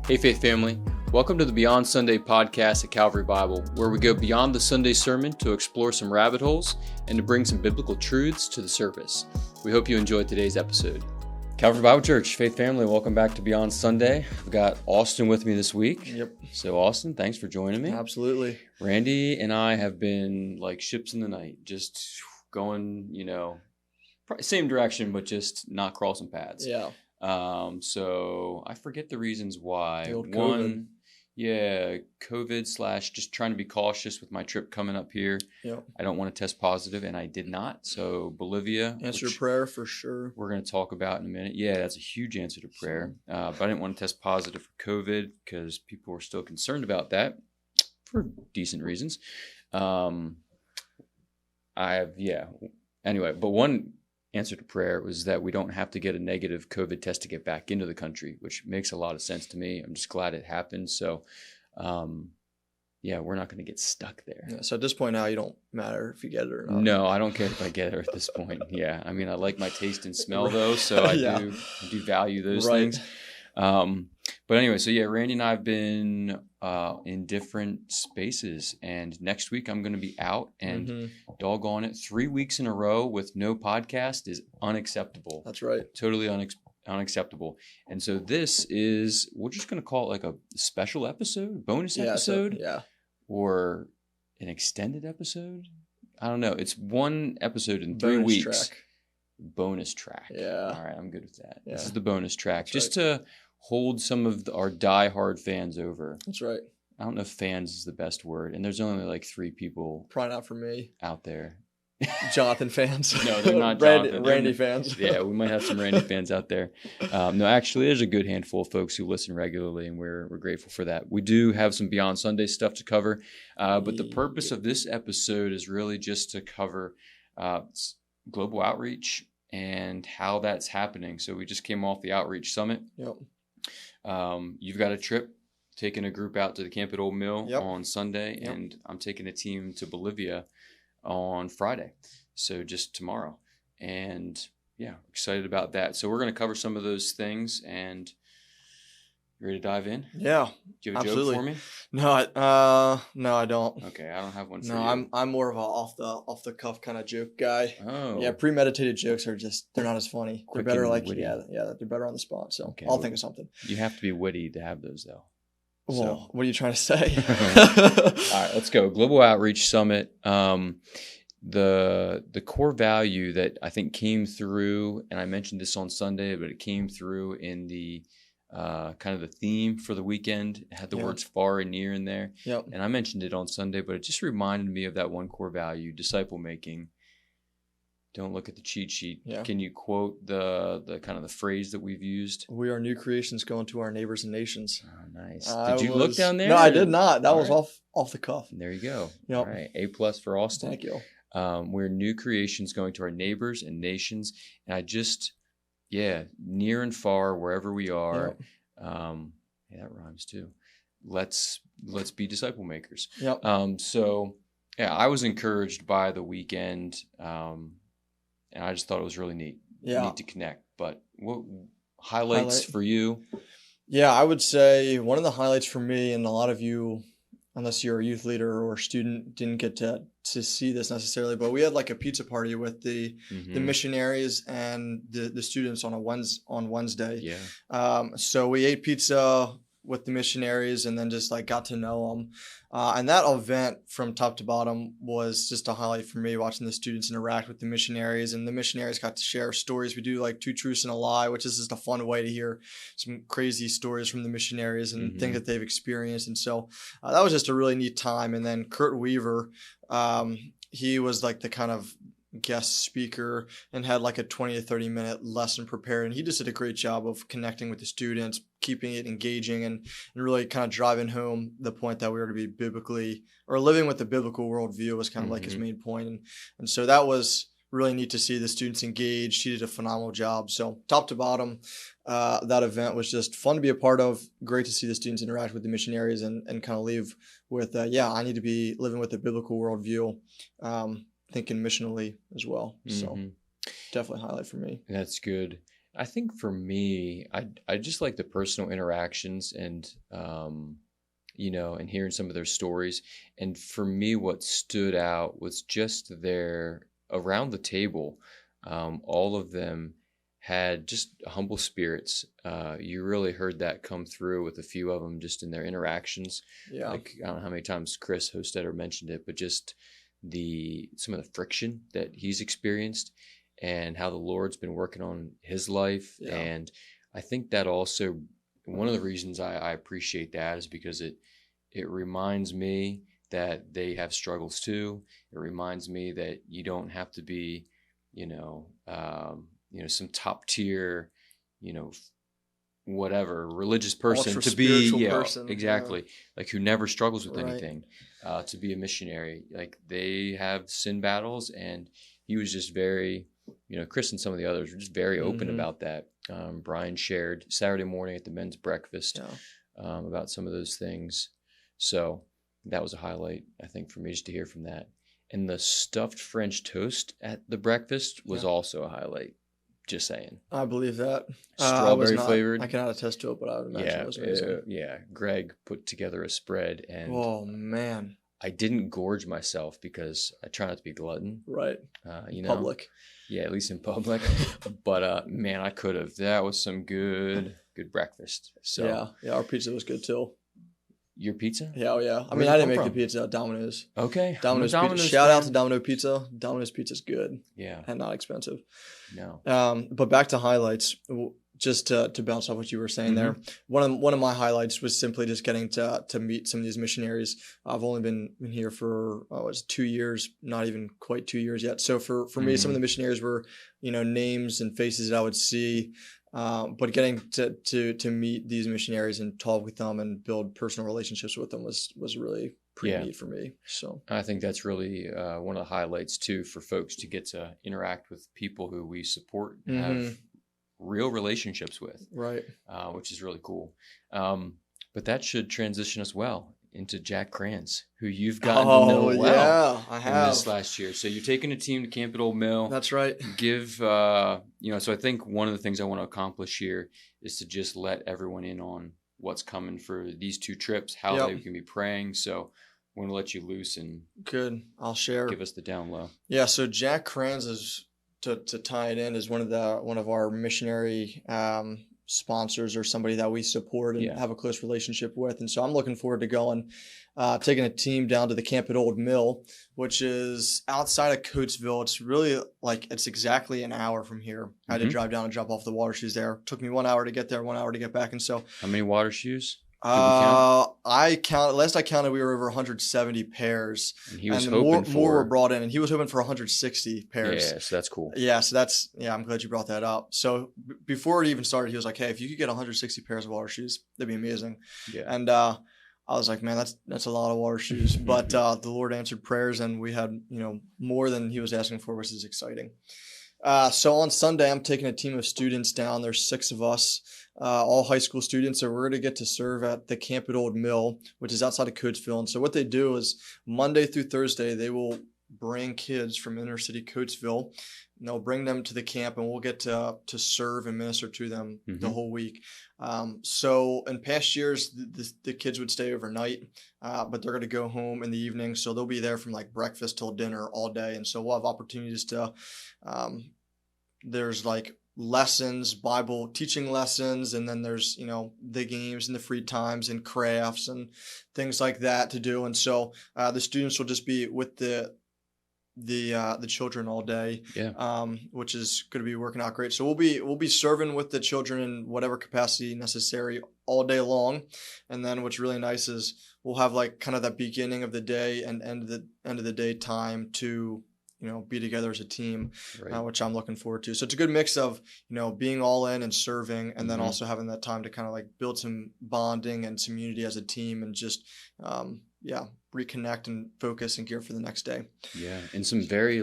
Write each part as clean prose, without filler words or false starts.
Hey Faith family, welcome to the Beyond Sunday podcast at Calvary Bible, where we go beyond the Sunday sermon to explore some rabbit holes and to bring some biblical truths to the surface. We hope you enjoyed today's episode. Calvary Bible Church, Faith family, welcome back to Beyond Sunday. I've got Austin with me this week. Yep. So Austin, thanks for joining me. Absolutely. Randy and I have been like ships in the night, just going, same direction, but just not crossing paths. Yeah. So I forget the reasons why. The old COVID. COVID / just trying to be cautious with my trip coming up here. Yep. I don't want to test positive, and I did not. So Bolivia. Answer to prayer for sure. We're going to talk about in a minute. Yeah, that's a huge answer to prayer. But I didn't want to test positive for COVID because people were still concerned about that for decent reasons. Anyway, but one answer to prayer was that we don't have to get a negative COVID test to get back into the country, which makes a lot of sense to me. I'm just glad it happened. So, we're not going to get stuck there. Yeah, so at this point now, you don't matter if you get it or not. No, I don't care if I get it at this point. Yeah. I mean, I like my taste and smell though. So I do value those things. But anyway, Randy and I have been in different spaces, and next week I'm going to be out, and doggone it, 3 weeks in a row with no podcast is unacceptable. That's right. Totally unacceptable. And so this is, we're just going to call it like a special episode, bonus episode, or an extended episode. I don't know. It's one episode in 3 weeks. Bonus track. Yeah. All right, I'm good with that. Yeah. This is the bonus track. That's just to hold some of our diehard fans over. That's right. I don't know if fans is the best word, and there's only like 3 people. Probably not for me. Out there. Jonathan fans. No, they're not Jonathan. Randy fans. Yeah, we might have some Randy fans out there. No, actually, there's a good handful of folks who listen regularly, and we're grateful for that. We do have some Beyond Sunday stuff to cover, but the purpose of this episode is really just to cover global outreach and how that's happening. So we just came off the Outreach Summit. Yep. You've got a trip, taking a group out to the camp at Old Mill on Sunday, Yep. and I'm taking a team to Bolivia on Friday, so just tomorrow. And excited about that. So we're going to cover some of those things, and you ready to dive in? Yeah. Do you have a absolutely. joke for me? No, I don't. Okay, I don't have one for you. No, I'm more of a off the cuff kind of joke guy. Oh. Yeah, premeditated jokes are they're not as funny. Quick They're better and like witty. they're better on the spot. So Okay, I'll think of something. You have to be witty to have those, though. Well, what are you trying to say? All right, let's go. Global Outreach Summit. The core value that I think came through, and I mentioned this on Sunday, but it came through in the kind of the theme for the weekend. It had the words far and near in there. Yep. And I mentioned it on Sunday, but it just reminded me of that one core value, disciple making. Don't look at the cheat sheet. Yeah. Can you quote the kind of the phrase that we've used? We are new creations going to our neighbors and nations. Oh, nice. Did you look down there? No, I did not. That All was right. off the cuff. There you go. Yep. All right. A+ for Austin. Thank you. We're new creations going to our neighbors and nations. And I just, near and far, wherever we are. Yep. That rhymes too. Let's be disciple makers. Yep. I was encouraged by the weekend. And I just thought it was really neat. Yeah. Neat to connect. But what highlights for you? Yeah, I would say one of the highlights for me, and a lot of you, unless you're a youth leader or student, didn't get to see this necessarily, but we had like a pizza party with the missionaries and the students on Wednesday. Yeah. So we ate pizza with the missionaries and then just like got to know them. And that event from top to bottom was just a highlight for me, watching the students interact with the missionaries, and the missionaries got to share stories. We do like 2 truths and a lie, which is just a fun way to hear some crazy stories from the missionaries and things that they've experienced. And so that was just a really neat time. And then Kurt Weaver, he was like the kind of guest speaker and had like a 20 to 30 minute lesson prepared, and he just did a great job of connecting with the students, keeping it engaging, and really kind of driving home the point that we were to be biblically, or living with the biblical worldview was kind of like his main point. And so that was really neat to see the students engaged. He did a phenomenal job. So top to bottom, that event was just fun to be a part of. Great to see the students interact with the missionaries and kind of leave with, I need to be living with the biblical worldview. Thinking missionally as well. So definitely a highlight for me. That's good. I think for me, I just like the personal interactions and, and hearing some of their stories. And for me, what stood out was just around the table, all of them had just humble spirits. You really heard that come through with a few of them just in their interactions. Yeah. Like, I don't know how many times Chris Hostetter mentioned it, but just some of the friction that he's experienced and how the Lord's been working on his life. Yeah. And I think that also, one of the reasons I appreciate that is because it reminds me that they have struggles too. It reminds me that you don't have to be, some top tier, whatever religious person Ultra to be, person, exactly, like who never struggles with right. anything, to be a missionary. Like they have sin battles, and he was just very, Chris and some of the others were just very open about that. Brian shared Saturday morning at the men's breakfast about some of those things. So that was a highlight, I think, for me, just to hear from that. And the stuffed French toast at the breakfast was also a highlight. Just saying. I believe that. Strawberry flavored. I cannot attest to it, but I would imagine it was amazing. Greg put together a spread, and oh man, I didn't gorge myself because I try not to be a glutton. Right. Public. Yeah, at least in public. But man, I could have. That was some good breakfast. So yeah, our pizza was good too. Your pizza? Yeah, oh yeah. I mean, I didn't make the pizza at Domino's. Okay. Domino's pizza. Shout out to Domino Pizza. Domino's pizza's good. Yeah. And not expensive. No. But back to highlights, just to bounce off what you were saying there. One of my highlights was simply just getting to meet some of these missionaries. I've only been here for 2 years, not even quite 2 years yet. So for me, some of the missionaries were, names and faces that I would see. But getting to meet these missionaries and talk with them and build personal relationships with them was really pretty neat for me. So I think that's really one of the highlights too for folks to get to interact with people who we support and have real relationships with, right? Which is really cool. But that should transition us well into Jack Kranz, who you've gotten to know well. Yeah, I have. This last year. So you're taking a team to Camp at Old Mill. That's right. So I think one of the things I want to accomplish here is to just let everyone in on what's coming for these 2 trips, how they can be praying. So I'm going to let you loose and good. I'll share. Give us the down low. Yeah. So Jack Kranz is, to tie it in, is one of our missionary sponsors, or somebody that we support and have a close relationship with. And so I'm looking forward to going, taking a team down to the Camp at Old Mill, which is outside of Coatesville. It's really it's exactly an hour from here. I had to drive down and drop off the water shoes there. It took me 1 hour to get there, 1 hour to get back. And so how many water shoes? Last I counted, we were over 170 pairs. And he was hoping more were brought in, and he was hoping for 160 pairs. Yeah, so that's cool. Yeah, I'm glad you brought that up. So before it even started, he was like, "Hey, if you could get 160 pairs of water shoes, that'd be amazing." Yeah. And I was like, "Man, that's a lot of water shoes." But the Lord answered prayers, and we had more than he was asking for, which is exciting. So on Sunday, I'm taking a team of students down. There's 6 of us, all high school students. So we're going to get to serve at the Camp at Old Mill, which is outside of Coatesville. And so what they do is Monday through Thursday, they will bring kids from inner city Coatesville, and they'll bring them to the camp, and we'll get to serve and minister to them the whole week. So in past years, the kids would stay overnight, but they're going to go home in the evening. So they'll be there from breakfast till dinner all day. And so we'll have opportunities to, there's lessons, Bible teaching lessons, and then there's, the games and the free times and crafts and things like that to do. And so the students will just be with the children all day, which is going to be working out great. So we'll be serving with the children in whatever capacity necessary all day long. And then what's really nice is we'll have kind of that beginning of the day and end of the day time to be together as a team, which I'm looking forward to. So it's a good mix of being all in and serving, and then also having that time to kind of build some bonding and some unity as a team, and just reconnect and focus and gear for the next day. Yeah. And some very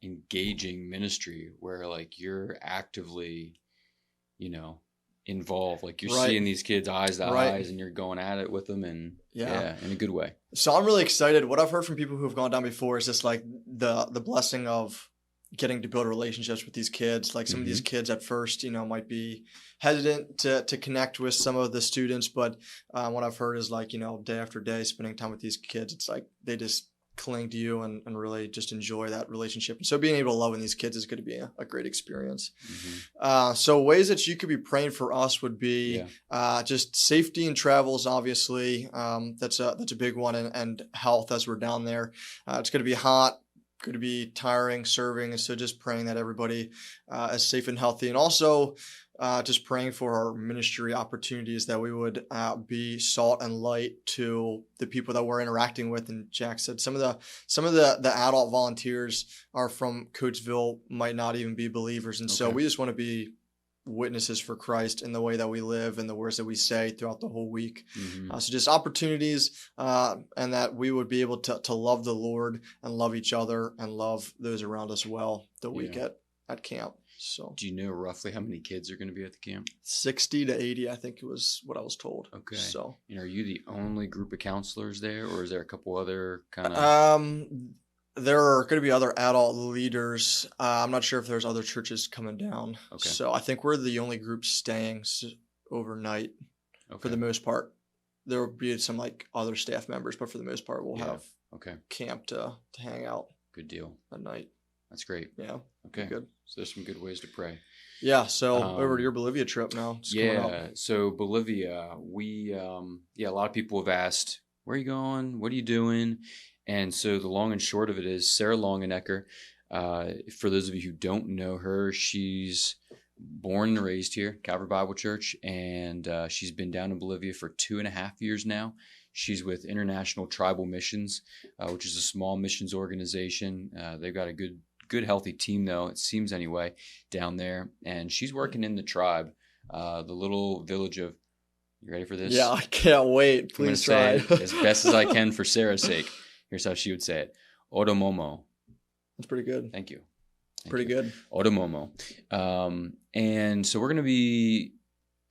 engaging ministry where you're actively, involved. You're seeing these kids eyes to eyes, and you're going at it with them, and in a good way. So I'm really excited. What I've heard from people who have gone down before is just the blessing of getting to build relationships with these kids. Like some of these kids at first, might be hesitant to connect with some of the students, but what I've heard is like, day after day spending time with these kids, it's like they just cling to you and really just enjoy that relationship. And so being able to love in these kids is going to be a great experience. So ways that you could be praying for us would be just safety and travels, obviously. That's a big one, and health as we're down there. It's going to be hot, going to be tiring serving, and so just praying that everybody is safe and healthy, and also just praying for our ministry opportunities, that we would be salt and light to the people that we're interacting with. And Jack said some of the adult volunteers are from Coatesville, might not even be believers, and so we just want to be witnesses for Christ in the way that we live and the words that we say throughout the whole week. So just opportunities, and that we would be able to love the Lord and love each other and love those around us well the week at camp. So, do you know roughly how many kids are going to be at the camp? 60 to 80, I think it was what I was told. Okay. So, and are you the only group of counselors there, or is there a couple other kind of? There are going to be other adult leaders. I'm not sure if there's other churches coming down. Okay. So I think we're the only group staying overnight for the most part. There will be some like other staff members, but for the most part, we'll have camp to hang out. Good deal. At night. That's great. Yeah. Okay. Good. So there's some good ways to pray. Yeah. So over to your Bolivia trip now. So Bolivia, we, a lot of people have asked, where are you going? What are you doing? And so the long and short of it is Sarah Longinecker. For those of you who don't know her, she's born and raised here, Calvary Bible Church, and she's been down in Bolivia for 2.5 years now. She's with International Tribal Missions, which is a small missions organization. They've got a good healthy team, though, it seems anyway, down there. And she's working in the tribe, the little village of, you ready for this? Yeah, I can't wait. Please try. I'm going to say it as best as I can for Sarah's sake. Here's how she would say it. Odomomo. That's pretty good. Thank you. Pretty good. Odomomo. And so we're going to be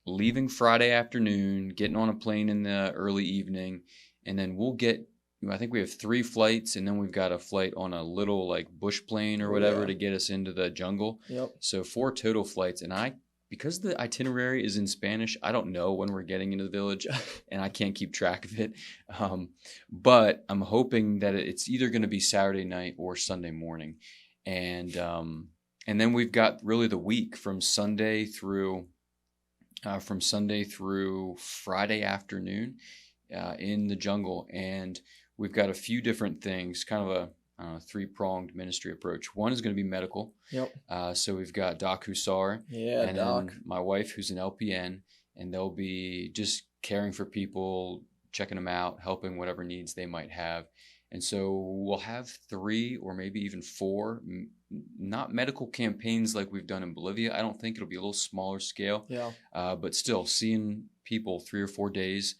leaving Friday afternoon, getting on a plane in the early evening, and then we'll get, I think we have 3 flights, and then we've got a flight on a little like bush plane or whatever to get us into the jungle. Yep. So 4 total flights, and because the itinerary is in Spanish, I don't know when we're getting into the village, and I can't keep track of it. But I'm hoping that it's either going to be Saturday night or Sunday morning, and then we've got really the week from Sunday through Friday afternoon in the jungle, and we've got a few different things, kind of a 3-pronged ministry approach. One is going to be medical. Yep. So we've got Doc Hussar, and Doc. then my wife, who's an LPN, and they'll be just caring for people, checking them out, helping whatever needs they might have. And so we'll have 3 or maybe even 4, not medical campaigns like we've done in Bolivia. I don't think it'll be a little smaller scale. Yeah. But still, seeing people 3 or 4 days.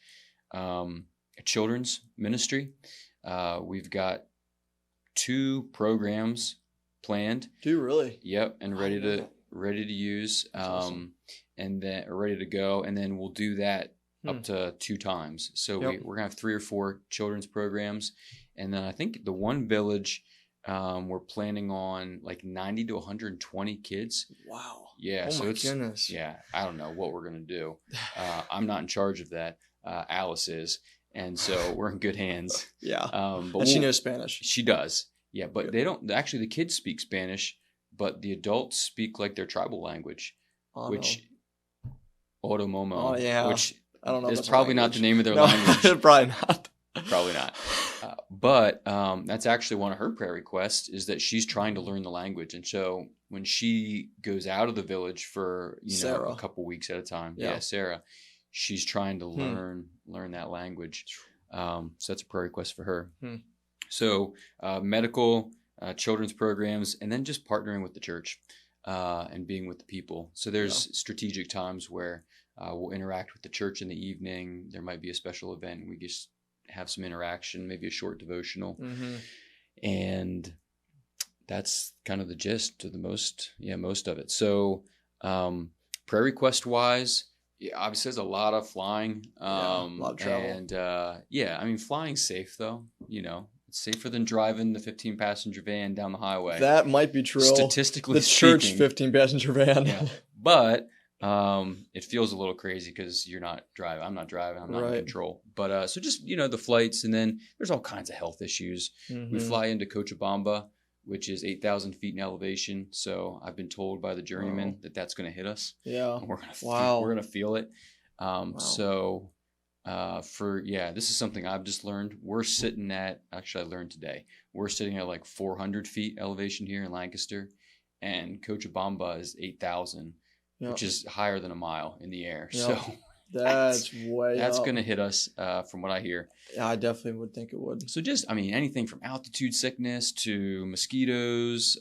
A children's ministry. We've got 2 programs planned. 2 really? Yep, and ready to use, awesome. And then ready to go, and then we'll do that up to 2 times. So we're gonna have 3 or 4 children's programs, and then I think the one village, we're planning on like 90 to 120 kids. Wow. Yeah. Oh so my it's goodness. Yeah. I don't know what we're gonna do. I'm not in charge of that. Alice is. And so we're in good hands. Yeah. But and she knows Spanish. She does. Yeah. But they don't, actually, the kids speak Spanish, but the adults speak like their tribal language, which, Odomomo. Oh, yeah. Which I don't know. is probably not the name of their language. Probably not. Probably not. But that's actually one of her prayer requests, is that she's trying to learn the language. And so when she goes out of the village for, a couple weeks at a time, Sarah, she's trying to learn that language. So that's a prayer request for her. So medical, children's programs, and then just partnering with the church and being with the people. So there's strategic times where we'll interact with the church in the evening. There might be a special event, and we just have some interaction, maybe a short devotional. And that's kind of the gist of most of it. So prayer request wise, obviously there's a lot of flying, a lot of travel. And flying's safe though, It's safer than driving the 15-passenger van down the highway. That might be true. Statistically speaking. The church 15-passenger van. Yeah. But it feels a little crazy because you're not driving. I'm not driving. I'm not in control. But so just, the flights, and then there's all kinds of health issues. Mm-hmm. We fly into Cochabamba, which is 8,000 feet in elevation. So I've been told by the journeyman that that's going to hit us. Yeah. We're going to feel it. So this is something I've just learned. We're sitting at, actually I learned today, we're sitting at like 400 feet elevation here in Lancaster, and Cochabamba is 8,000, which is higher than a mile in the air. Yep. So that's going to hit us from what I hear. Yeah, I definitely would think it would. So just, anything from altitude sickness to mosquitoes,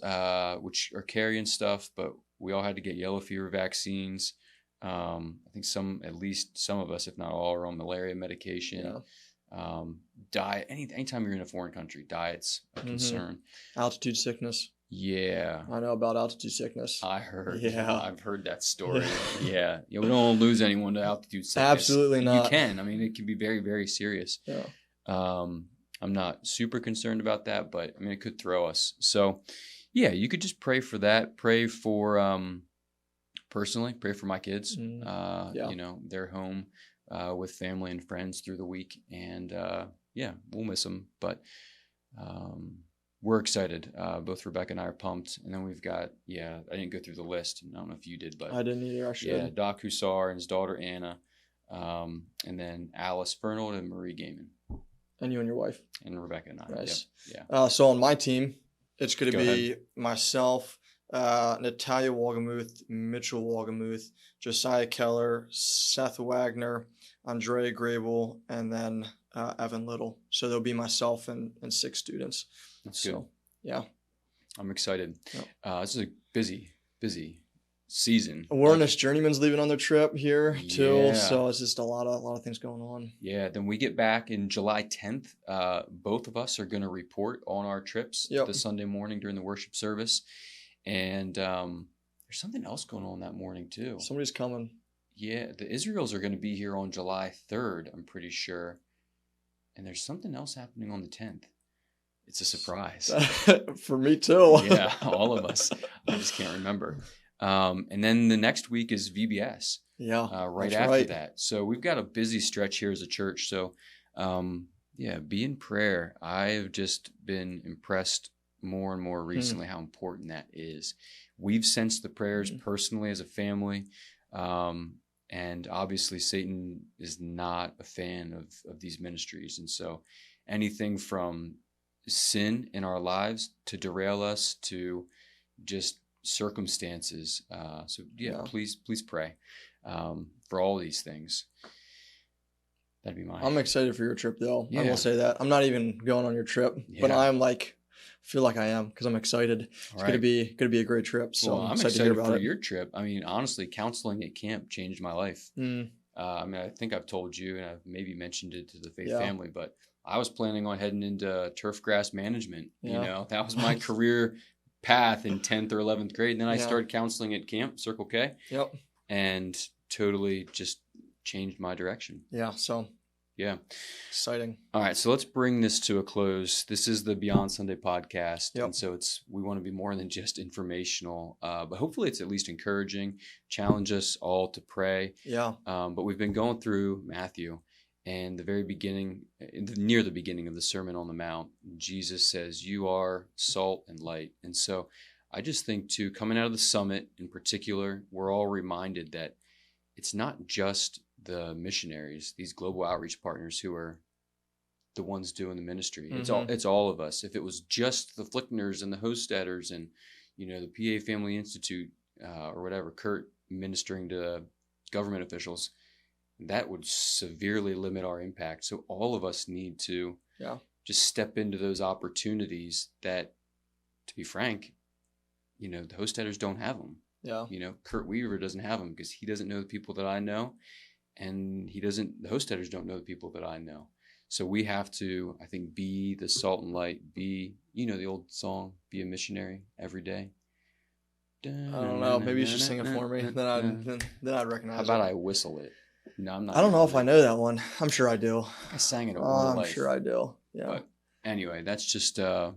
which are carrying stuff, but we all had to get yellow fever vaccines. I think at least some of us, if not all, are on malaria medication. Yeah. Diet. Anytime you're in a foreign country, diet's a concern. Altitude sickness. Yeah. I know about altitude sickness. I heard. Yeah. I've heard that story. Yeah. We don't want to lose anyone to altitude sickness. Absolutely not. You can. It can be very, very serious. Yeah. I'm not super concerned about that, but it could throw us. So, yeah, you could just pray for that. Pray for, personally, pray for my kids. They're home with family and friends through the week, and we'll miss them. But we're excited. Both Rebecca and I are pumped. And then we've got, I didn't go through the list. I don't know if you did, but I didn't either. I should. Yeah, Doc Hussar and his daughter Anna, and then Alice Fernald and Marie Gaiman. And you and your wife. And Rebecca and I. Nice. Yep. Yeah. So on my team, it's going to be ahead. Myself, Natalia Wogemuth, Mitchell Wogemuth, Josiah Keller, Seth Wagner, Andrea Grable, and then Evan Little. So there'll be myself and 6 students. That's good. Yeah. I'm excited. Yep. This is a busy season. Awareness Journeyman's leaving on their trip here too. Yeah. So it's just a lot of things going on. Yeah. Then we get back in July 10th. Both of us are going to report on our trips the Sunday morning during the worship service. And there's something else going on that morning too. Somebody's coming. Yeah. The Israels are going to be here on July 3rd, I'm pretty sure. And there's something else happening on the 10th. It's a surprise. For me too. Yeah, all of us. I just can't remember. And then the next week is VBS. Yeah. Right after that. So we've got a busy stretch here as a church. So, be in prayer. I've just been impressed more and more recently how important that is. We've sensed the prayers personally as a family. And obviously Satan is not a fan of these ministries. And so anything from sin in our lives to derail us to just circumstances. Please pray for all these things. That'd be mine. I'm excited for your trip though. Yeah. I will say that. I'm not even going on your trip, but I'm feel like I am because I'm excited. It's gonna be a great trip. So I'm excited to hear about your trip. Honestly, counseling at camp changed my life. I think I've told you, and I've maybe mentioned it to the Faith family, but I was planning on heading into turf grass management. Yeah. That was my career path in 10th or 11th grade. And then I started counseling at camp, Circle K. Yep. And totally just changed my direction. Yeah. So. Yeah. Exciting. All right. So let's bring this to a close. This is the Beyond Sunday podcast. Yep. And so we want to be more than just informational, but hopefully it's at least encouraging, challenge us all to pray. Yeah. But we've been going through Matthew, and near the beginning of the Sermon on the Mount, Jesus says, "You are salt and light." And so I just think too, coming out of the summit in particular, we're all reminded that it's not just the missionaries, these global outreach partners who are the ones doing the ministry. It's all of us. If it was just the Flickners and the Hostetters and, the PA Family Institute or whatever, Kurt ministering to government officials, that would severely limit our impact. So all of us need to just step into those opportunities that, to be frank, the Hostetters don't have them. Yeah. Kurt Weaver doesn't have them because he doesn't know the people that I know. And the Hostetters don't know the people that I know. So we have to, I think, be the salt and light, be, the old song, be a missionary every day. I don't know. Maybe you should sing it for me. Then I'd recognize it. How about I whistle it? No, I'm not. I don't know if I know that one. I'm sure I do. I sang it a whole life. I'm sure I do. Yeah. But anyway, that's just, I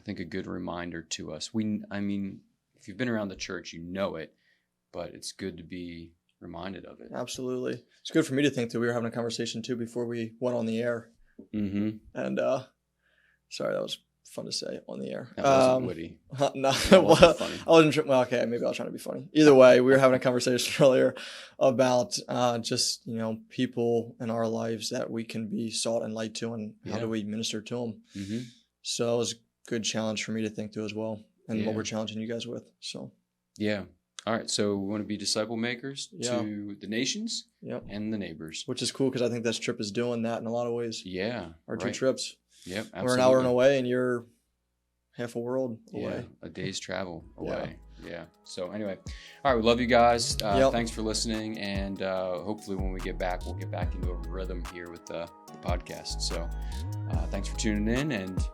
think, a good reminder to us. I mean, if you've been around the church, you know it, but it's good to be reminded of it. Absolutely. It's good for me to think that we were having a conversation too before we went on the air. Mm-hmm. And sorry, that was fun to say on the air. That wasn't witty. No, that wasn't funny. I wasn't. Well, okay, maybe I was trying to be funny. Either way, we were having a conversation earlier about just people in our lives that we can be salt and light to, and how do we minister to them. Mm-hmm. So it was a good challenge for me to think through as well, and what we're challenging you guys with. So yeah. All right, so we want to be disciple makers to the nations and the neighbors. Which is cool because I think this trip is doing that in a lot of ways. Yeah. Our 2 trips. Yep, absolutely. We're an hour away and you're half a world away. Yeah, a day's travel away. Yeah. So anyway, all right, we love you guys. Thanks for listening, and hopefully when we get back, we'll get back into a rhythm here with the podcast. So thanks for tuning in, and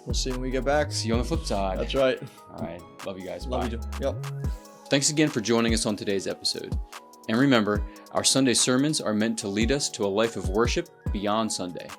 we'll see you when we get back. See you on the flip side. That's right. All right. Love you guys. Love Bye. you too. Yep. Thanks again for joining us on today's episode. And remember, our Sunday sermons are meant to lead us to a life of worship beyond Sunday.